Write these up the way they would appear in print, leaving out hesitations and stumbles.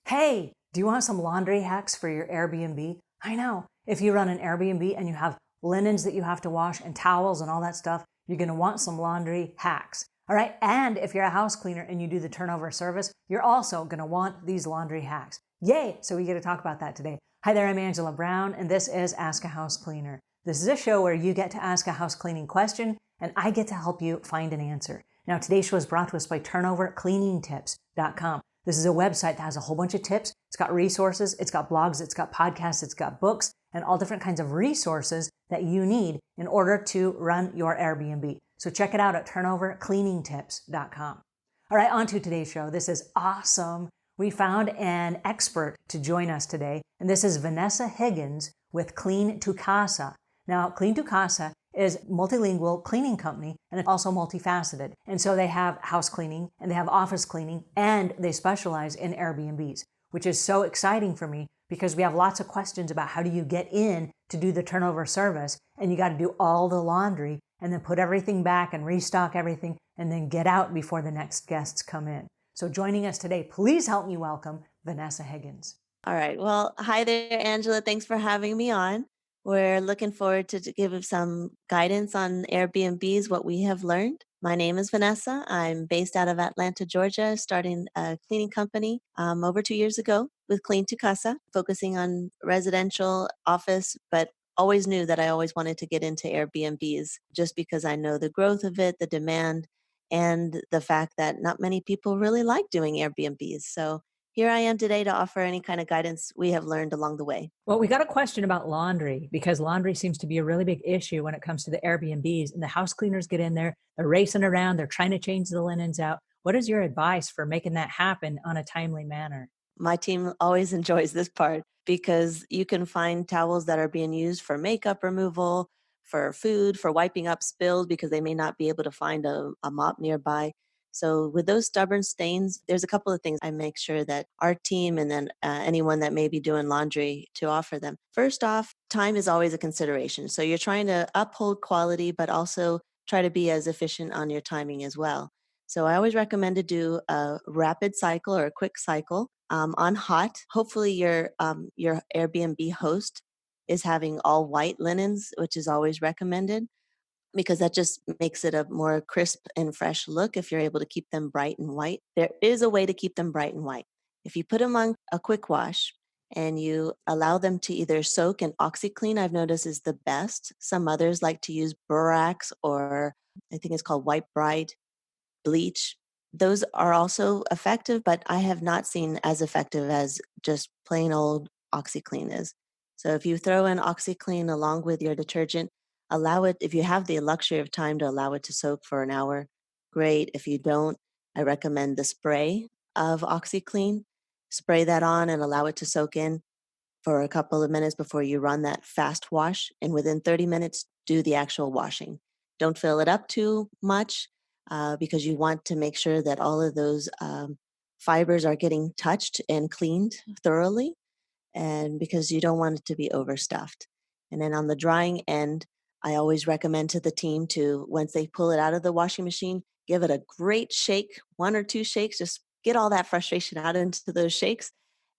Hey, do you want some laundry hacks for your Airbnb? I know. If you run an Airbnb and you have linens that you have to wash and towels and all that stuff, you're going to want some laundry hacks. All right. And if you're a house cleaner and you do the turnover service, you're also going to want these laundry hacks. Yay. So we get to talk about that today. Hi there. I'm Angela Brown, and this is Ask a House Cleaner. This is a show where you get to ask a house cleaning question and I get to help you find an answer. Now, today's show is brought to us by turnovercleaningtips.com. This is a website that has a whole bunch of tips. It's got resources, it's got blogs, it's got podcasts, it's got books, and all different kinds of resources that you need in order to run your Airbnb. So check it out at turnovercleaningtips.com. All right, on to today's show. This is awesome. We found an expert to join us today, and this is Vanessa Higgins with Clean to Casa. Now, Clean to Casa is a multilingual cleaning company, and it's also multifaceted. And so they have house cleaning and they have office cleaning, and they specialize in Airbnbs, which is so exciting for me because we have lots of questions about how do you get in to do the turnover service, and you got to do all the laundry and then put everything back and restock everything and then get out before the next guests come in. So joining us today, please help me welcome Vanessa Higgins. All right. Well, hi there, Angela. Thanks for having me on. We're looking forward to give some guidance on Airbnbs, what we have learned. My name is Vanessa. I'm based out of Atlanta, Georgia, starting a cleaning company over 2 years ago with Clean to Casa, focusing on residential office, but always knew that I always wanted to get into Airbnbs just because I know the growth of it, the demand, and the fact that not many people really like doing Airbnbs. So here I am today to offer any kind of guidance we have learned along the way. Well, we got a question about laundry because laundry seems to be a really big issue when it comes to the Airbnbs, and the house cleaners get in there, they're racing around, they're trying to change the linens out. What is your advice for making that happen on a timely manner? My team always enjoys this part because you can find towels that are being used for makeup removal, for food, for wiping up spills because they may not be able to find a mop nearby. So, with those stubborn stains, there's a couple of things I make sure that our team and then anyone that may be doing laundry to offer them. First off, time is always a consideration. So, you're trying to uphold quality, but also try to be as efficient on your timing as well. So, I always recommend to do a rapid cycle or a quick cycle on hot. Hopefully, your Airbnb host is having all white linens, which is always recommended because that just makes it a more crisp and fresh look if you're able to keep them bright and white. There is a way to keep them bright and white. If you put them on a quick wash and you allow them to either soak in OxyClean, I've noticed is the best. Some others like to use Borax or I think it's called White Bright bleach. Those are also effective, but I have not seen as effective as just plain old OxyClean is. So if you throw in OxyClean along with your detergent, allow it, if you have the luxury of time to allow it to soak for an hour, great. If you don't, I recommend the spray of OxyClean. Spray that on and allow it to soak in for a couple of minutes before you run that fast wash. And within 30 minutes, do the actual washing. Don't fill it up too much because you want to make sure that all of those fibers are getting touched and cleaned thoroughly, and because you don't want it to be overstuffed. And then on the drying end, I always recommend to the team to, once they pull it out of the washing machine, give it a great shake, one or two shakes, just get all that frustration out into those shakes,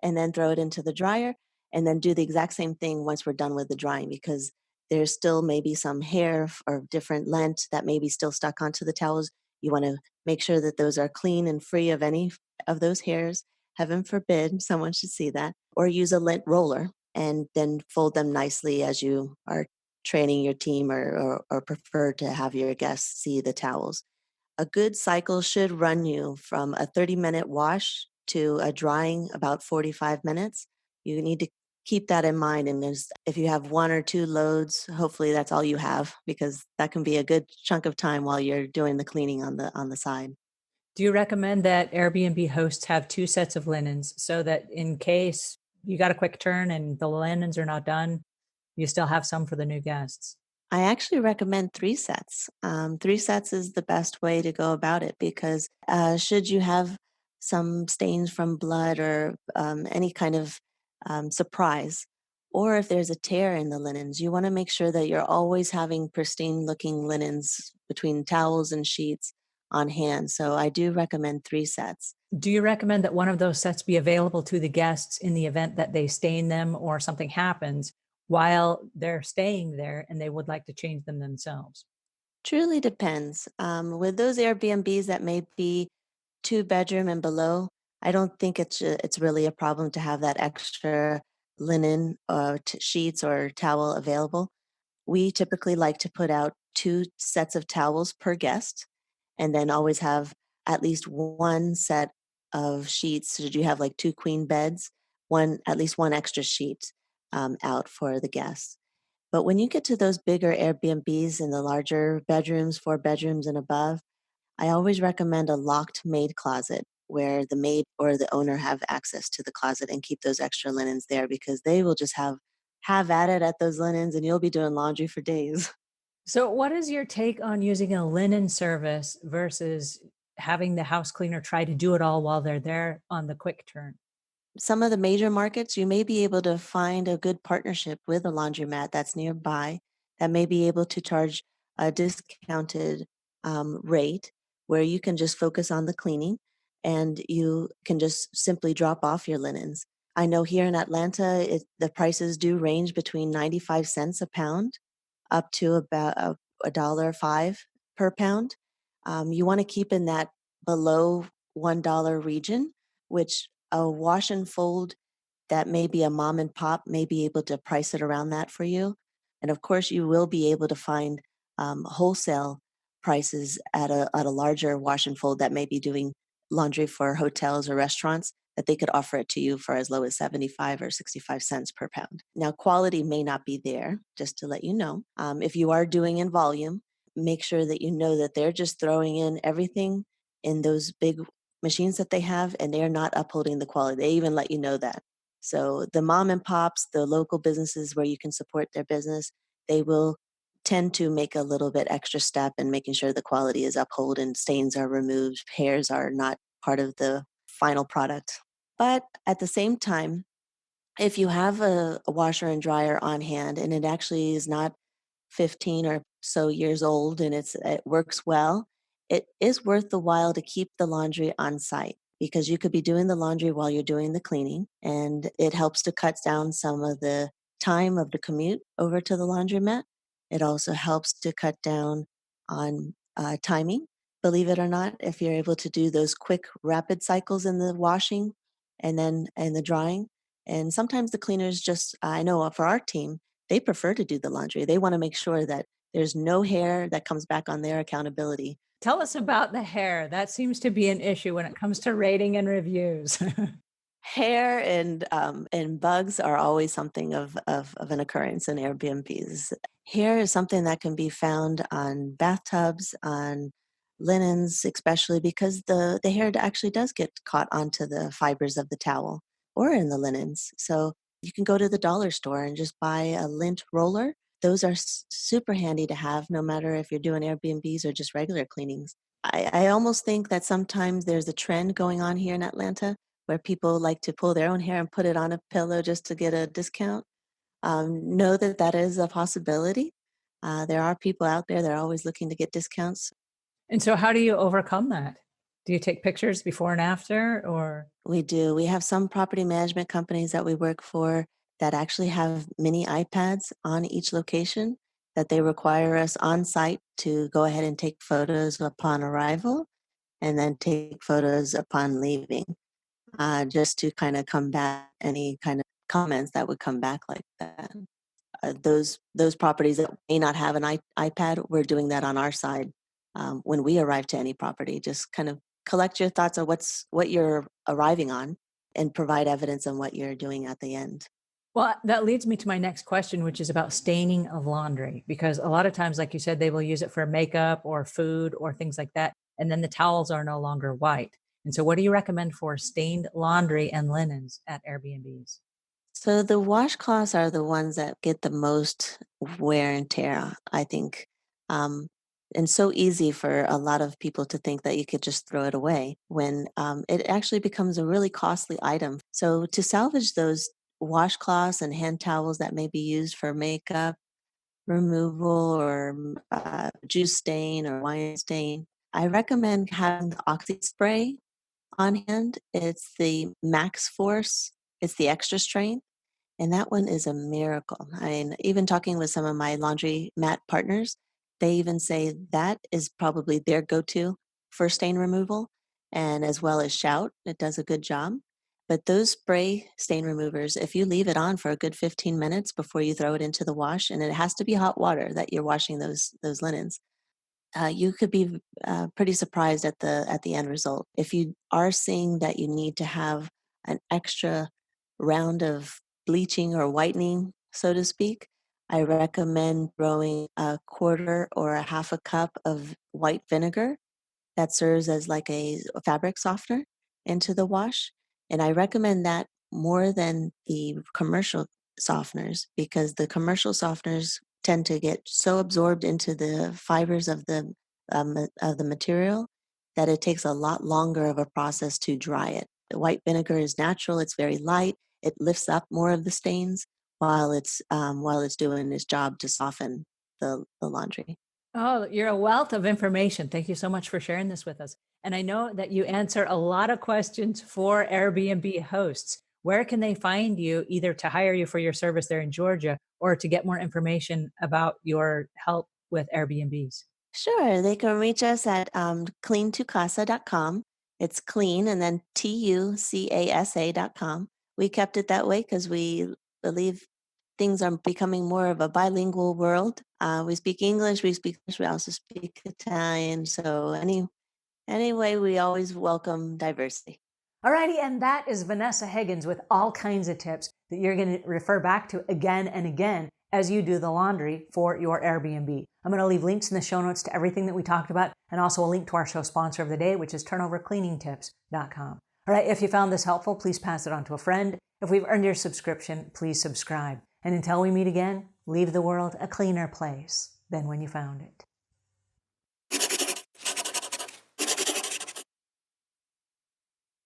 and then throw it into the dryer. And then do the exact same thing once we're done with the drying because there's still maybe some hair or different lint that may be still stuck onto the towels. You want to make sure that those are clean and free of any of those hairs. Heaven forbid someone should see that. Or use a lint roller and then fold them nicely as you are training your team or prefer to have your guests see the towels. A good cycle should run you from a 30-minute wash to a drying about 45 minutes. You need to keep that in mind. And if you have one or two loads, hopefully that's all you have because that can be a good chunk of time while you're doing the cleaning on the side. Do you recommend that Airbnb hosts have two sets of linens so that in case you got a quick turn and the linens are not done, you still have some for the new guests? I actually recommend 3 sets. 3 sets is the best way to go about it because should you have some stains from blood or any kind of surprise, or if there's a tear in the linens, you want to make sure that you're always having pristine looking linens between towels and sheets, on hand. So I do recommend 3 sets. Do you recommend that one of those sets be available to the guests in the event that they stain them or something happens while they're staying there and they would like to change them themselves? Truly depends. With those Airbnbs that may be 2 bedroom and below, I don't think it's really a problem to have that extra linen or sheets or towel available. We typically like to put out 2 sets of towels per guest, and then always have at least 1 set of sheets. So you have like 2 queen beds, at least one extra sheet out for the guests. But when you get to those bigger Airbnbs in the larger bedrooms, 4 bedrooms and above, I always recommend a locked maid closet where the maid or the owner have access to the closet and keep those extra linens there because they will just have at it at those linens and you'll be doing laundry for days. So, what is your take on using a linen service versus having the house cleaner try to do it all while they're there on the quick turn? Some of the major markets, you may be able to find a good partnership with a laundromat that's nearby that may be able to charge a discounted rate where you can just focus on the cleaning and you can just simply drop off your linens. I know here in Atlanta, the prices do range between 95 cents a pound up to about a dollar five per pound. You want to keep in that below $1 region, which a wash and fold that maybe a mom and pop may be able to price it around that for you. And of course, you will be able to find wholesale prices at a larger wash and fold that may be doing laundry for hotels or restaurants that they could offer it to you for as low as 75 or 65 cents per pound. Now, quality may not be there, just to let you know. If you are doing in volume, make sure that you know that they're just throwing in everything in those big machines that they have and they're not upholding the quality. They even let you know that. So the mom and pops, the local businesses where you can support their business, they will tend to make a little bit extra step in making sure the quality is upheld and stains are removed, hairs are not part of the final product. But at the same time, if you have a washer and dryer on hand and it actually is not 15 or so years old and it works well, it is worth the while to keep the laundry on site because you could be doing the laundry while you're doing the cleaning and it helps to cut down some of the time of the commute over to the laundromat. It also helps to cut down on timing, believe it or not, if you're able to do those quick rapid cycles in the washing and then in the drying. And sometimes the cleaners just, I know for our team, they prefer to do the laundry. They wanna make sure that there's no hair that comes back on their accountability. Tell us about the hair. That seems to be an issue when it comes to rating and reviews. Hair and bugs are always something of an occurrence in Airbnbs. Hair is something that can be found on bathtubs, on linens, especially because the hair actually does get caught onto the fibers of the towel or in the linens. So you can go to the dollar store and just buy a lint roller. Those are super handy to have no matter if you're doing Airbnbs or just regular cleanings. I almost think that sometimes there's a trend going on here in Atlanta where people like to pull their own hair and put it on a pillow just to get a discount. Know that that is a possibility. There are people out there that are always looking to get discounts. And so, how do you overcome that? Do you take pictures before and after, or? We do. We have some property management companies that we work for that actually have mini iPads on each location that they require us on site to go ahead and take photos upon arrival and then take photos upon leaving, just to kind of combat any kind of comments that would come back like that. Those properties that may not have an iPad, we're doing that on our side when we arrive to any property. Just kind of collect your thoughts on what you're arriving on, and provide evidence on what you're doing at the end. Well, that leads me to my next question, which is about staining of laundry, because a lot of times, like you said, they will use it for makeup or food or things like that. And then the towels are no longer white. And so, what do you recommend for stained laundry and linens at Airbnbs? So the washcloths are the ones that get the most wear and tear, I think. Um, and so easy for a lot of people to think that you could just throw it away when it actually becomes a really costly item. So to salvage those washcloths and hand towels that may be used for makeup removal or juice stain or wine stain, I recommend having the Oxy spray on hand. It's the Max Force, it's the extra strength, and that one is a miracle. I mean, even talking with some of my laundry mat partners, they even say that is probably their go to for stain removal, and as well as Shout, it does a good job. But those spray stain removers, if you leave it on for a good 15 minutes before you throw it into the wash, and it has to be hot water that you're washing those linens, you could be pretty surprised at the end result. If you are seeing that you need to have an extra round of bleaching or whitening, so to speak, I recommend throwing a quarter or a half a cup of white vinegar that serves as like a fabric softener into the wash. And I recommend that more than the commercial softeners because the commercial softeners tend to get so absorbed into the fibers of the material that it takes a lot longer of a process to dry it. The white vinegar is natural; it's very light. It lifts up more of the stains while it's doing its job to soften the laundry. Oh, you're a wealth of information. Thank you so much for sharing this with us. And I know that you answer a lot of questions for Airbnb hosts. Where can they find you either to hire you for your service there in Georgia or to get more information about your help with Airbnbs? Sure, they can reach us at clean2casa.com. It's clean and then tucasa.com. We kept it that way because we believe things are becoming more of a bilingual world. We speak English, we speak English, we also speak Italian. So anyway, we always welcome diversity. Alrighty, and that is Vanessa Higgins with all kinds of tips that you're going to refer back to again and again as you do the laundry for your Airbnb. I'm going to leave links in the show notes to everything that we talked about and also a link to our show sponsor of the day, which is turnovercleaningtips.com. All right, if you found this helpful, please pass it on to a friend. If we've earned your subscription, please subscribe. And until we meet again, leave the world a cleaner place than when you found it.